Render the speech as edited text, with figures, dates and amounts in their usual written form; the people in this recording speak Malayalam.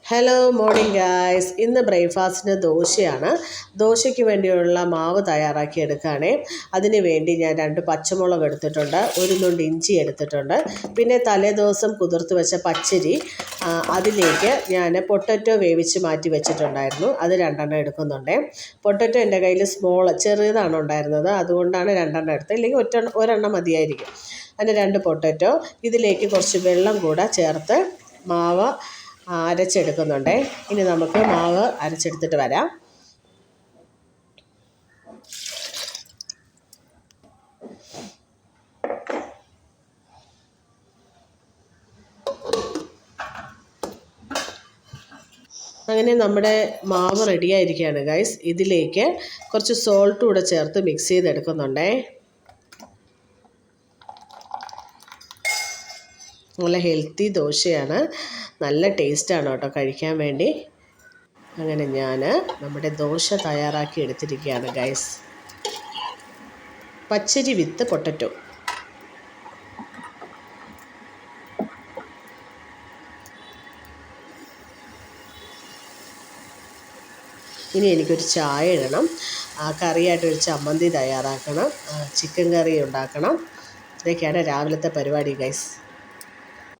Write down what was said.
Hello morning guys. ഇന്ന് ബ്രേക്ക്ഫാസ്റ്റിന് ദോശയാണ്. ദോശയ്ക്ക് വേണ്ടിയുള്ള മാവ് തയ്യാറാക്കി എടുക്കുകയാണേ. അതിന് വേണ്ടി ഞാൻ 2 പച്ചമുളക് എടുത്തിട്ടുണ്ട്, ഒരു നുണ്ട് ഇഞ്ചി എടുത്തിട്ടുണ്ട്, പിന്നെ തലേദിവസം കുതിർത്ത് വെച്ച പച്ചരി, അതിലേക്ക് ഞാൻ പൊട്ടറ്റോ വേവിച്ച് മാറ്റി വെച്ചിട്ടുണ്ടായിരുന്നു, അത് 2 എടുക്കുന്നുണ്ട്. പൊട്ടറ്റോ എൻ്റെ കയ്യിൽ ചെറുതാണ് ഉണ്ടായിരുന്നത്, അതുകൊണ്ടാണ് 2 എടുത്തത്, ഇല്ലെങ്കിൽ ഒരെണ്ണം മതിയായിരിക്കും. അതിന് 2 പൊട്ടറ്റോ, ഇതിലേക്ക് കുറച്ച് വെള്ളം കൂടെ ചേർത്ത് മാവ് അരച്ചെടുക്കുന്നുണ്ട്. ഇനി നമുക്ക് മാവ് അരച്ചെടുത്തിട്ട് വരാം. അങ്ങനെ നമ്മുടെ മാവ് റെഡിയായിരിക്കുകയാണ് ഗൈസ്. ഇതിലേക്ക് കുറച്ച് സോൾട്ട് കൂടെ ചേർത്ത് മിക്സ് ചെയ്തെടുക്കുന്നുണ്ടേ. നല്ല ഹെൽത്തി ദോശയാണ്, നല്ല ടേസ്റ്റാണ് കേട്ടോ കഴിക്കാൻ വേണ്ടി. അങ്ങനെ ഞാൻ നമ്മുടെ ദോശ തയ്യാറാക്കി എടുത്തിരിക്കുകയാണ് ഗൈസ്. പച്ചരി വിത്ത് പൊട്ടറ്റോ. ഇനി എനിക്കൊരു ചായ ഇടണം, കറിയായിട്ടൊരു ചമ്മന്തി തയ്യാറാക്കണം, ചിക്കൻ കറി ഉണ്ടാക്കണം. ഇതൊക്കെയാണ് രാവിലത്തെ പരിപാടി ഗൈസ്.